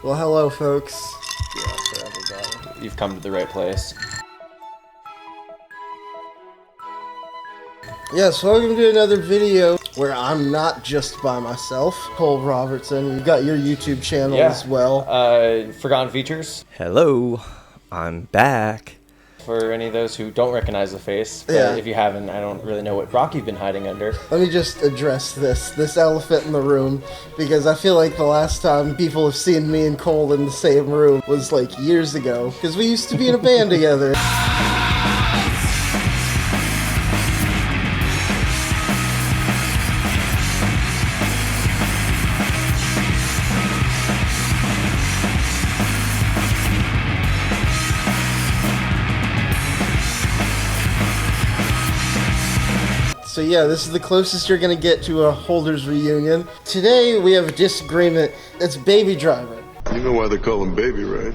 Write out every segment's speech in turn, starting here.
Well, hello, folks. Yeah, for everybody. You've come to the right place. Yes, welcome to another video where I'm not just by myself. Cole Robertson, you've got your YouTube channel as well. Forgotten Features. Hello, I'm back. For any of those who don't recognize the face, but if you haven't, I don't really know what rock you've been hiding under. Let me just address this elephant in the room, because I feel like the last time people have seen me and Cole in the same room was like years ago, because we used to be in a band together. So yeah, this is the closest you're gonna get to a Holders reunion. Today we have a disagreement. It's Baby Driver. You know why they call him Baby, right?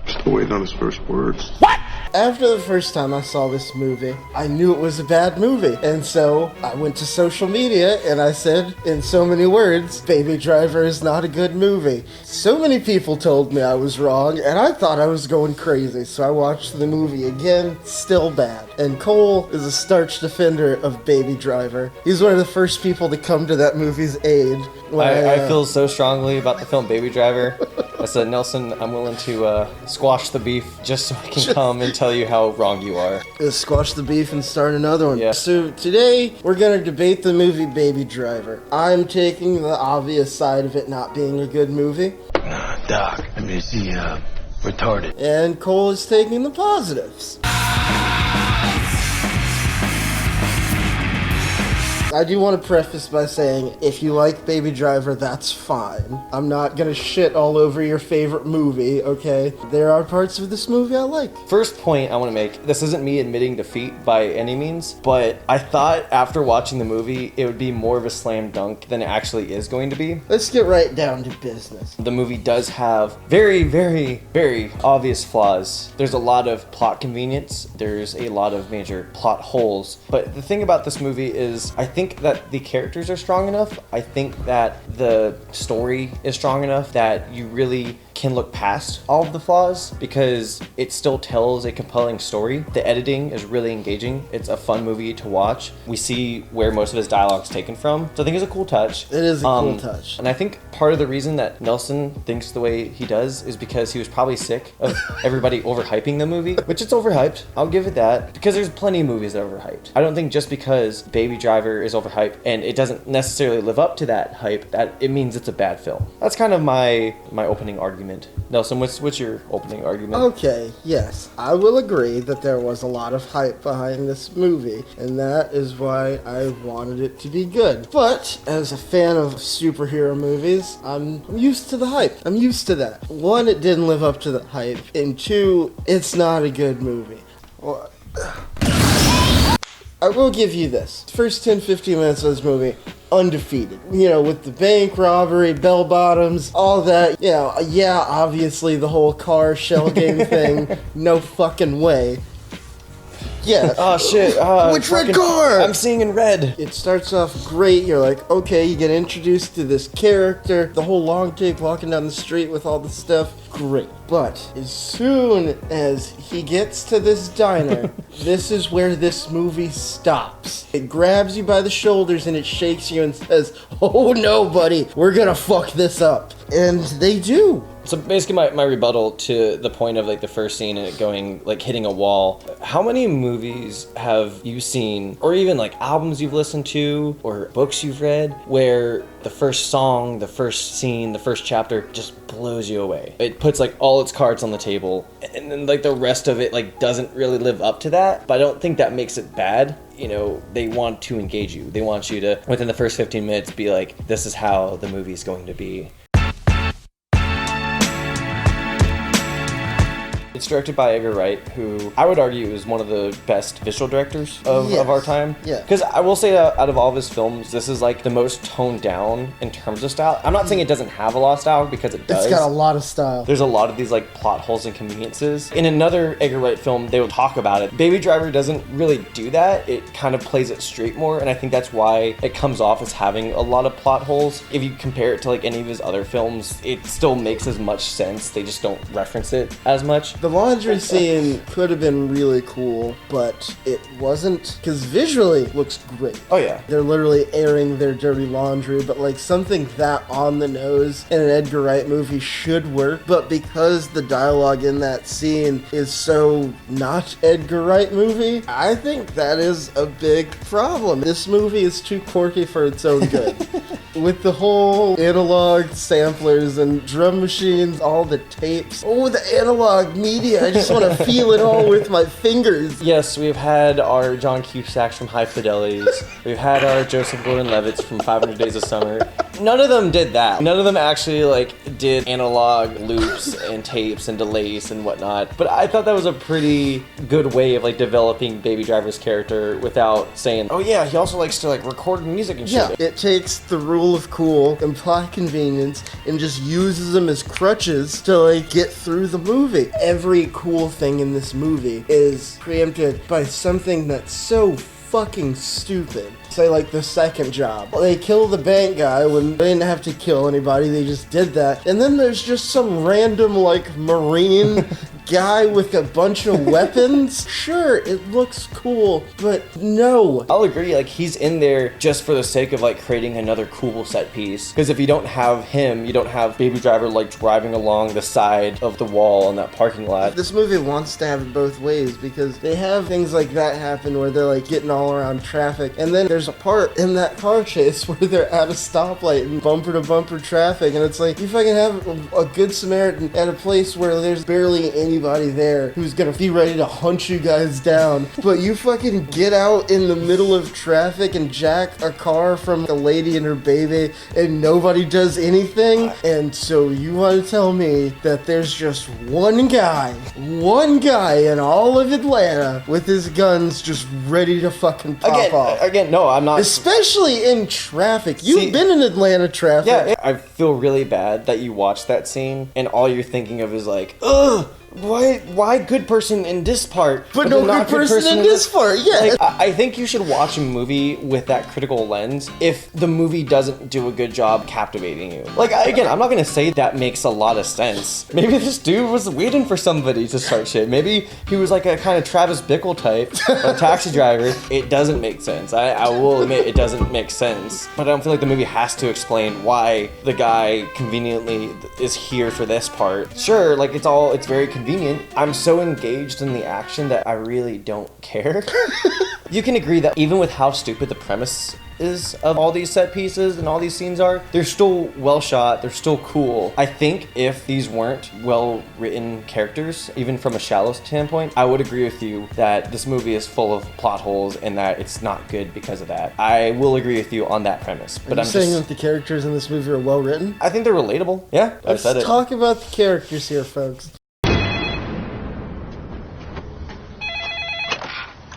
Still waiting on his first words. What? After the first time I saw this movie, I knew it was a bad movie. And so I went to social media and I said, in so many words, Baby Driver is not a good movie. So many people told me I was wrong and I thought I was going crazy. So I watched the movie again, still bad. And Cole is a staunch defender of Baby Driver. He's one of the first people to come to that movie's aid. I feel so strongly about the film Baby Driver. I said, Nelson, I'm willing to squash the beef just so I can come and tell you how wrong you are. Let's squash the beef and start another one. Yeah. So today, we're going to debate the movie Baby Driver. I'm taking the obvious side of it not being a good movie. Nah, Doc. I mean, is he, retarded? And Cole is taking the positives. I do want to preface by saying, if you like Baby Driver, that's fine. I'm not gonna shit all over your favorite movie, okay? There are parts of this movie I like. First point I want to make, this isn't me admitting defeat by any means, but I thought after watching the movie, it would be more of a slam dunk than it actually is going to be. Let's get right down to business. The movie does have very, very, very obvious flaws. There's a lot of plot convenience. There's a lot of major plot holes. But the thing about this movie is, I think that the characters are strong enough. I think that the story is strong enough that you really can look past all of the flaws because it still tells a compelling story. The editing is really engaging. It's a fun movie to watch. We see where most of his dialogue is taken from. So I think it's a cool touch. It is a cool touch. And I think part of the reason that Nelson thinks the way he does is because he was probably sick of everybody overhyping the movie, which it's overhyped. I'll give it that, because there's plenty of movies that are overhyped. I don't think just because Baby Driver is overhyped and it doesn't necessarily live up to that hype, that it means it's a bad film. That's kind of my opening argument. Nelson, what's your opening argument? Okay, yes, I will agree that there was a lot of hype behind this movie, and that is why I wanted it to be good. But, as a fan of superhero movies, I'm used to the hype. I'm used to that. One, it didn't live up to the hype, and two, it's not a good movie. I will give you this. First 10-15 minutes of this movie, undefeated. You know, with the bank robbery, bell bottoms, all that. You know, yeah, obviously the whole car shell game thing, no fucking way. Yeah. Oh shit. Which red car? I'm seeing in red. It starts off great. You're like, okay, you get introduced to this character. The whole long take walking down the street with all the stuff. Great. But as soon as he gets to this diner, this is where this movie stops. It grabs you by the shoulders and it shakes you and says, oh no, buddy, we're gonna fuck this up. And they do. So basically my rebuttal to the point of like the first scene and it going like hitting a wall. How many movies have you seen, or even like albums you've listened to or books you've read, where the first song, the first scene, the first chapter just blows you away? It puts like all its cards on the table and then like the rest of it like doesn't really live up to that. But I don't think that makes it bad. You know, they want to engage you. They want you to, within the first 15 minutes, be like, this is how the movie's going to be. It's directed by Edgar Wright, who I would argue is one of the best visual directors of our time. Yeah. Because I will say that out of all of his films, this is like the most toned down in terms of style. I'm not saying it doesn't have a lot of style, because it does. It's got a lot of style. There's a lot of these like plot holes and conveniences. In another Edgar Wright film, they will talk about it. Baby Driver doesn't really do that. It kind of plays it straight more, and I think that's why it comes off as having a lot of plot holes. If you compare it to like any of his other films, it still makes as much sense. They just don't reference it as much. The laundry scene could have been really cool, but it wasn't, because visually it looks great. Oh yeah. They're literally airing their dirty laundry, but like something that on the nose in an Edgar Wright movie should work, but because the dialogue in that scene is so not Edgar Wright movie, I think that is a big problem. This movie is too quirky for its own good. With the whole analog samplers and drum machines, all the tapes. Oh, the analog media. I just want to feel it all with my fingers. Yes, we've had our John Cusacks from High Fidelities. We've had our Joseph Gordon-Levitt's from 500 Days of Summer. None of them did that. None of them actually like did analog loops and tapes and delays and whatnot. But I thought that was a pretty good way of like developing Baby Driver's character without saying, oh yeah, he also likes to like record music and shit. Yeah, it takes the rule of cool and plot convenience and just uses them as crutches to like get through the movie. Every cool thing in this movie is preempted by something that's so fucking stupid. Say like the second job. They kill the bank guy when they didn't have to kill anybody, they just did that. And then there's just some random like Marine guy with a bunch of weapons. Sure, it looks cool, but no. I'll agree, like he's in there just for the sake of like creating another cool set piece. Because if you don't have him, you don't have Baby Driver like driving along the side of the wall in that parking lot. This movie wants to have it both ways, because they have things like that happen where they're like getting all around traffic, and then there's a part in that car chase where they're at a stoplight and bumper to bumper traffic, and it's like you fucking have a good Samaritan at a place where there's barely anybody there who's gonna be ready to hunt you guys down, but you fucking get out in the middle of traffic and jack a car from a lady and her baby and nobody does anything. And so you want to tell me that there's just one guy in all of Atlanta with his guns just ready to fucking pop off. Again, no, I'm not. Especially in traffic. You've been in Atlanta traffic. Yeah, I feel really bad that you watch that scene and all you're thinking of is like, ugh, why good person in this part, but no good person in this part? Yeah. Like, I think you should watch a movie with that critical lens if the movie doesn't do a good job captivating you. Like, again, I'm not gonna say that makes a lot of sense. Maybe this dude was waiting for somebody to start shit. Maybe he was like a kind of Travis Bickle type, a taxi driver. It doesn't make sense. I will admit it doesn't make sense. But I don't feel like the movie has to explain why the guy conveniently is here for this part. Sure, like it's very convenient. I'm so engaged in the action that I really don't care. You can agree that even with how stupid the premise is of all these set pieces and all these scenes are, they're still well shot, they're still cool. I think if these weren't well written characters, even from a shallow standpoint, I would agree with you that this movie is full of plot holes and that it's not good because of that. I will agree with you on that premise. But I'm saying that the characters in this movie are well written? I think they're relatable. Yeah, I've said it. Let's talk about the characters here, folks.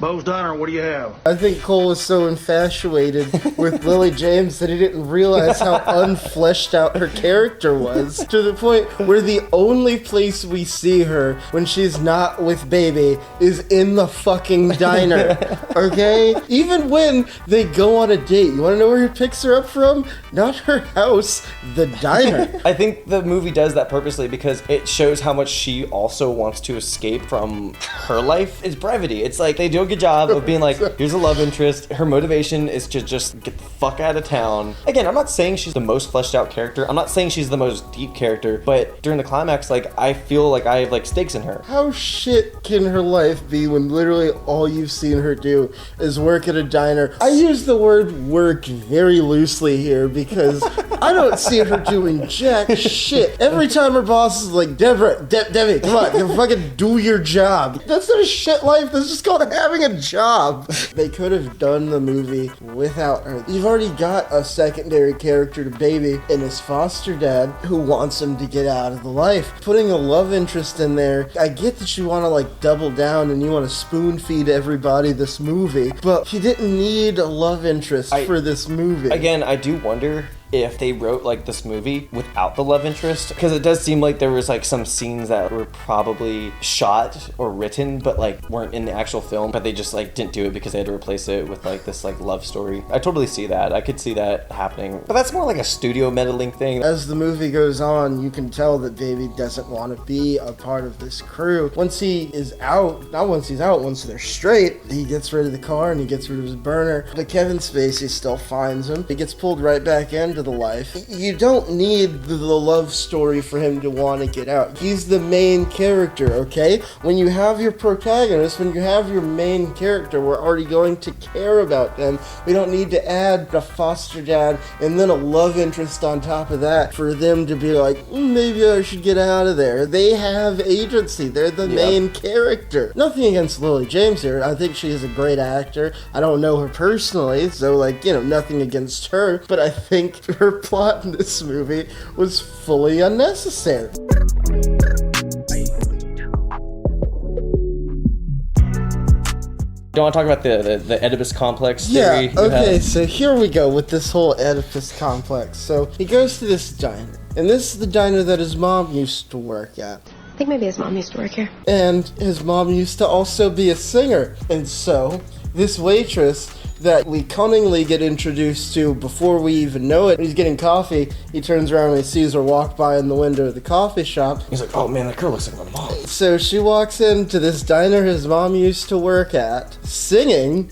Bo's Diner, what do you have? I think Cole was so infatuated with Lily James that he didn't realize how unfleshed out her character was, to the point where the only place we see her when she's not with baby is in the fucking diner. Okay? Even when they go on a date, you want to know where he picks her up from? Not her house, the diner. I think the movie does that purposely because it shows how much she also wants to escape from her life. It's brevity. It's like they do a good job of being like, here's a love interest. Her motivation is to just get the fuck out of town. Again, I'm not saying she's the most fleshed out character. I'm not saying she's the most deep character, but during the climax, like, I feel like I have like stakes in her. How shit can her life be when literally all you've seen her do is work at a diner? I use the word work very loosely here because I don't see her doing jack shit. Every time her boss is like, Debbie, come on, you fucking do your job. That's not a shit life. That's just called having doing a job. They could have done the movie without her. You've already got a secondary character to Baby and his foster dad who wants him to get out of the life. Putting a love interest in there, I get that you want to like double down and you want to spoon feed everybody this movie, but you didn't need a love interest for this movie. Again, I do wonder if they wrote like this movie without the love interest, because it does seem like there was like some scenes that were probably shot or written but like weren't in the actual film, but they just like didn't do it because they had to replace it with like this like love story. I totally see that. I could see that happening, but that's more like a studio meddling thing. As the movie goes on, you can tell that Baby doesn't want to be a part of this crew. Once he is out, not once he's out, once they're straight, he gets rid of the car and he gets rid of his burner, but Kevin Spacey still finds him. He gets pulled right back into the life. You don't need the love story for him to want to get out. He's the main character, okay? When you have your protagonist, when you have your main character, we're already going to care about them. We don't need to add a foster dad and then a love interest on top of that for them to be like, maybe I should get out of there. They have agency. They're the main character. Nothing against Lily James here. I think she is a great actor. I don't know her personally, so like, nothing against her, but I think her plot in this movie was fully unnecessary. Do you want to talk about the Oedipus complex theory? Yeah, okay, so here we go with this whole Oedipus complex. So he goes to this diner, and this is the diner that his mom used to work at. I think maybe his mom used to work here. And his mom used to also be a singer. And so this waitress that we cunningly get introduced to before we even know it. When he's getting coffee, he turns around and he sees her walk by in the window of the coffee shop. He's like, oh man, that girl looks like my mom. So she walks into this diner his mom used to work at, singing.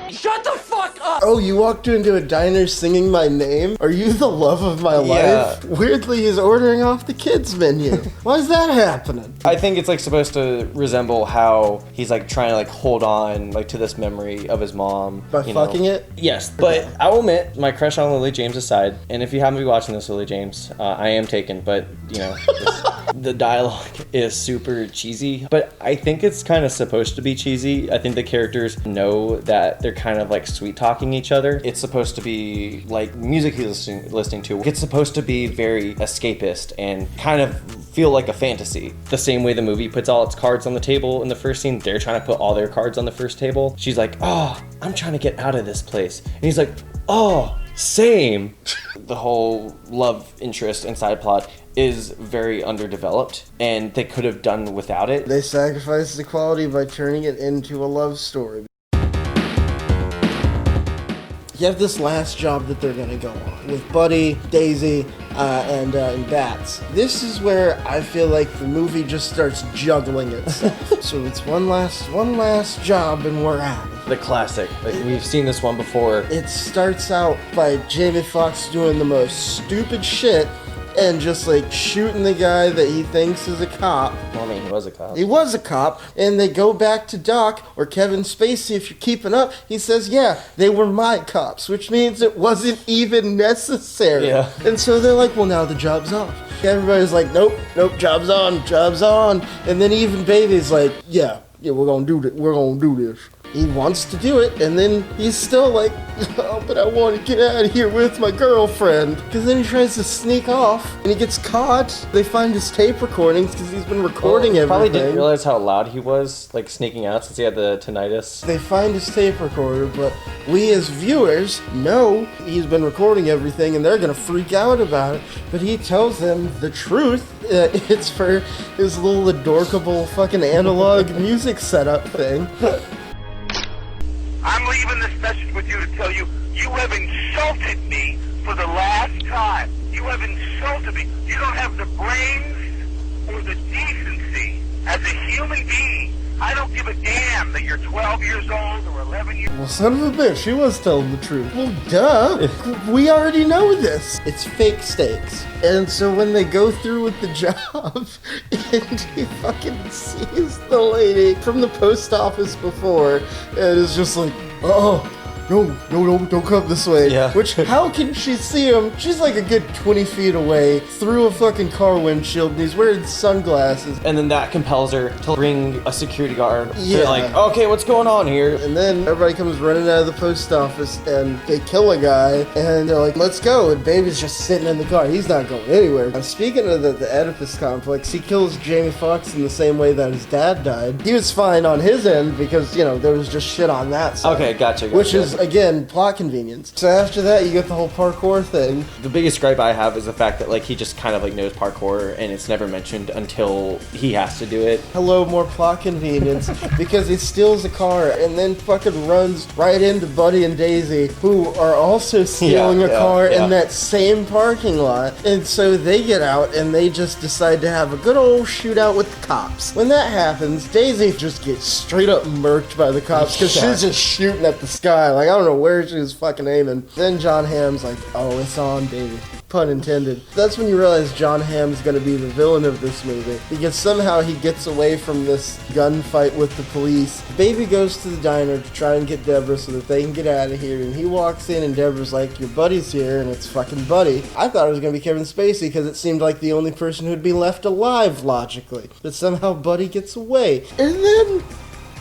Shut the fuck up! Oh, you walked into a diner singing my name? Are you the love of my life? Weirdly, he's ordering off the kids' menu. Why is that happening? I think it's like supposed to resemble how he's like trying to like hold on like to this memory of his mom. By fucking it? Yes, but I will admit, my crush on Lily James aside, and if you happen to be watching this, Lily James, I am taken, but the dialogue is super cheesy, but I think it's kind of supposed to be cheesy. I think the characters know that they're kind of like sweet talking each other. It's supposed to be like music he's listening to. It's supposed to be very escapist and kind of feel like a fantasy. The same way the movie puts all its cards on the table in the first scene, they're trying to put all their cards on the first table. She's like, oh, I'm trying to get out of this place. And he's like, oh, same. The whole love interest and side plot is very underdeveloped, and they could have done without it. They sacrificed the quality by turning it into a love story. You have this last job that they're going to go on with Buddy, Daisy, and Bats. This is where I feel like the movie just starts juggling itself. So it's one last job and we're at it. The classic. Like, we've seen this one before. It starts out by Jamie Foxx doing the most stupid shit and just like shooting the guy that he thinks is a cop. Well, I mean, he was a cop. He was a cop, and they go back to Doc, or Kevin Spacey, if you're keeping up, he says, yeah, they were my cops, which means it wasn't even necessary. Yeah. And so they're like, well, now the job's off. Everybody's like, nope, job's on. And then even Baby's like, yeah, we're gonna do this. He wants to do it, and then he's still like, oh, but I want to get out of here with my girlfriend. Because then he tries to sneak off, and he gets caught. They find his tape recordings because he's been recording everything. Probably didn't realize how loud he was, like sneaking out since he had the tinnitus. They find his tape recorder, but we as viewers know he's been recording everything, and they're going to freak out about it. But he tells them the truth. It's for his little adorkable fucking analog music setup thing. I'm leaving this message with you to tell you, you have insulted me for the last time. You have insulted me. You don't have the brains or the decency as a human being. I don't give a damn that you're 12 years old or 11 years old. Well, son of a bitch, he was telling the truth. Well, duh. We already know this. It's fake stakes. And so when they go through with the job, and he fucking sees the lady from the post office before, and is just like, oh, no, don't come this way. Yeah. Which, how can she see him? She's like a good 20 feet away through a fucking car windshield, and he's wearing sunglasses. And then that compels her to bring a security guard. Yeah. They're like, okay, what's going on here? And then everybody comes running out of the post office, and they kill a guy, and they're like, let's go. And Baby's just sitting in the car. He's not going anywhere. Now, speaking of the Oedipus complex, he kills Jamie Foxx in the same way that his dad died. He was fine on his end because, there was just shit on that side. Okay, gotcha. Which is, again, plot convenience. So after that, you get the whole parkour thing. The biggest gripe I have is the fact that, like, he just kind of, like, knows parkour, and it's never mentioned until he has to do it. Hello, more plot convenience. Because he steals a car and then fucking runs right into Buddy and Daisy, who are also stealing a car in that same parking lot. And so they get out and they just decide to have a good old shootout with the cops. When that happens, Daisy just gets straight up murked by the cops because she's just shooting at the sky. Like, I don't know where she was fucking aiming. Then John Hamm's like, oh, it's on, baby. Pun intended. That's when you realize John Hamm's gonna be the villain of this movie, because somehow he gets away from this gunfight with the police. Baby goes to the diner to try and get Deborah so that they can get out of here, and he walks in and Deborah's like, your buddy's here, and it's fucking Buddy. I thought it was gonna be Kevin Spacey because it seemed like the only person who'd be left alive logically, but somehow Buddy gets away. And then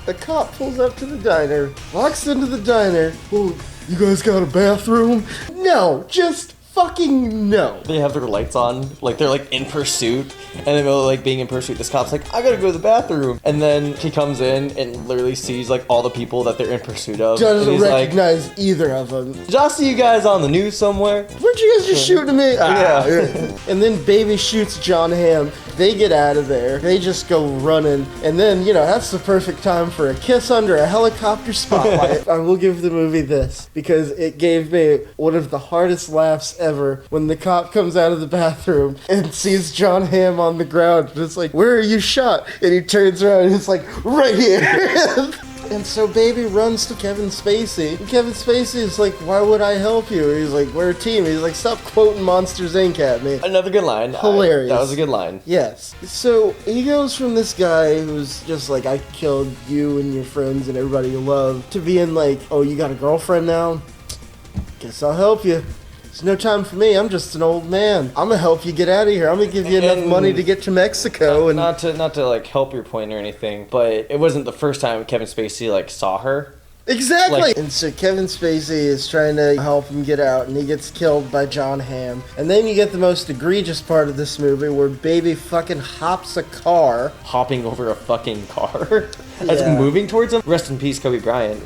a cop pulls up to the diner, walks into the diner. Oh, you guys got a bathroom? No, just fucking no. They have their lights on, like they're like in pursuit, and then like being in pursuit, this cop's like, I gotta go to the bathroom, and then he comes in and literally sees like all the people that they're in pursuit of. Doesn't recognize either of them. Did I see you guys on the news somewhere? Weren't you guys just shooting at me? Yeah. And then Baby shoots John Hamm. They get out of there. They just go running. And then, that's the perfect time for a kiss under a helicopter spotlight. I will give the movie this, because it gave me one of the hardest laughs ever when the cop comes out of the bathroom and sees John Hamm on the ground. And it's like, where are you shot? And he turns around and it's like, right here. And so Baby runs to Kevin Spacey. And Kevin Spacey is like, why would I help you? He's like, we're a team. He's like, stop quoting Monsters, Inc. at me. Another good line. Hilarious. That was a good line. Yes. So he goes from this guy who's just like, I killed you and your friends and everybody you love, to being like, oh, you got a girlfriend now? Guess I'll help you. There's no time for me. I'm just an old man. I'm gonna help you get out of here. I'm gonna give you enough money to get to Mexico. And not to like help your point or anything, but it wasn't the first time Kevin Spacey like saw her. Exactly. And so Kevin Spacey is trying to help him get out, and he gets killed by John Hamm. And then you get the most egregious part of this movie, where Baby fucking hops a car. Hopping over a fucking car as moving towards him. Rest in peace, Kobe Bryant,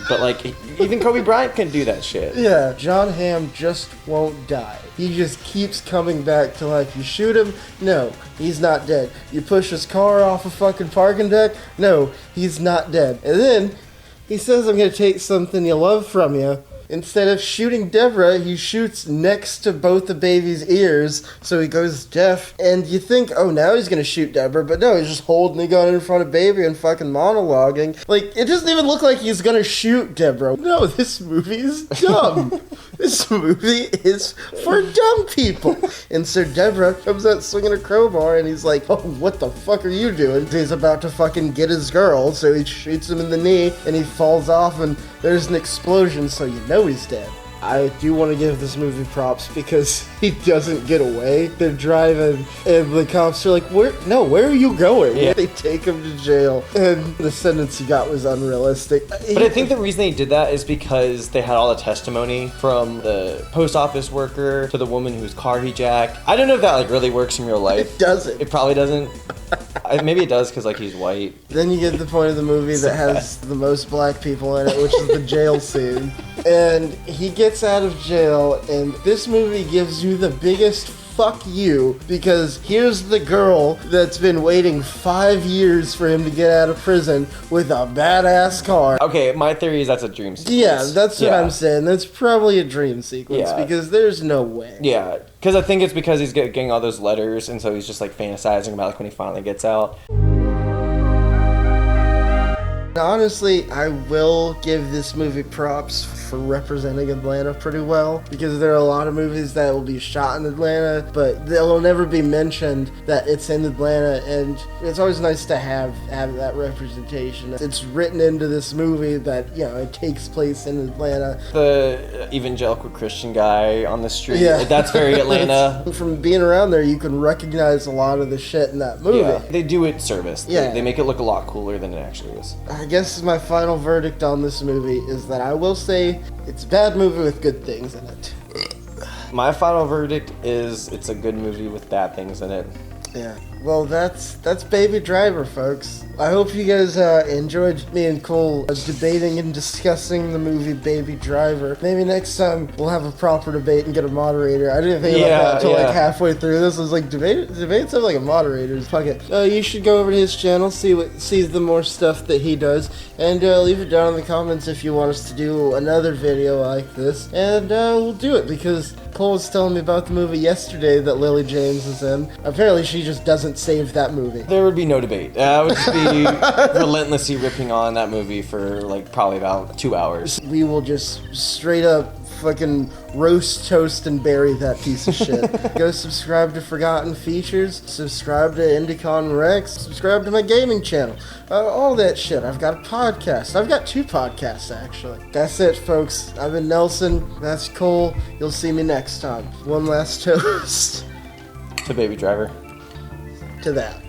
but like, even Kobe Bryant can do that shit. Yeah, John Hamm just won't die. He just keeps coming back to life. You shoot him? No, he's not dead. You push his car off a fucking parking deck? No, he's not dead. And then he says, I'm gonna take something you love from you. Instead of shooting Deborah, he shoots next to both the Baby's ears, so he goes deaf. And you think, oh, now he's gonna shoot Deborah, but no, he's just holding the gun in front of Baby and fucking monologuing. Like, it doesn't even look like he's gonna shoot Deborah. No, this movie is dumb. This movie is for dumb people. And so Deborah comes out swinging a crowbar, and he's like, oh, what the fuck are you doing? He's about to fucking get his girl, so he shoots him in the knee, and he falls off, and there's an explosion, so you know he's dead. I do want to give this movie props because he doesn't get away. They're driving, and the cops are like, where are you going? Yeah. They take him to jail, and the sentence he got was unrealistic. But I think the reason they did that is because they had all the testimony from the post office worker to the woman whose car he jacked. I don't know if that like really works in real life. It doesn't. It probably doesn't. Maybe it does because like he's white. Then you get the point of the movie that has the most black people in it, which is the jail scene. And he gets out of jail, and this movie gives you the biggest fuck you, because here's the girl that's been waiting 5 years for him to get out of prison with a badass car. Okay, my theory is that's a dream sequence. Yeah, that's what I'm saying. That's probably a dream sequence, because there's no way. Yeah, because I think it's because he's getting all those letters, and so he's just like fantasizing about like when he finally gets out. Honestly, I will give this movie props for representing Atlanta pretty well, because there are a lot of movies that will be shot in Atlanta, but they'll never be mentioned that it's in Atlanta, and it's always nice to have that representation. It's written into this movie that, you know, it takes place in Atlanta. The evangelical Christian guy on the street, Yeah. that's very Atlanta. From being around there, you can recognize a lot of the shit in that movie. Yeah, they do it service. Yeah. They make it look a lot cooler than it actually is. I guess my final verdict on this movie is that I will say it's a bad movie with good things in it. My final verdict is it's a good movie with bad things in it. Yeah. Well, that's Baby Driver, folks. I hope you guys enjoyed me and Cole debating and discussing the movie Baby Driver. Maybe next time we'll have a proper debate and get a moderator. I didn't think about that until like halfway through this. I was like, debates have like a moderator. Fuck it. You should go over to his channel, see the more stuff that he does, and leave it down in the comments if you want us to do another video like this, and we'll do it, because Cole was telling me about the movie yesterday that Lily James is in. Apparently she just doesn't save that movie. There would be no debate. I would just be relentlessly ripping on that movie for like probably about 2 hours. We will just straight up fucking roast, toast, and bury that piece of shit. Go subscribe to Forgotten Features, subscribe to Indicon Rex, subscribe to my gaming channel, all that shit. I've got a podcast. I've got 2 podcasts, actually. That's it, folks. I've been Nelson. That's Cole. You'll see me next time. One last toast. To Baby Driver. To that.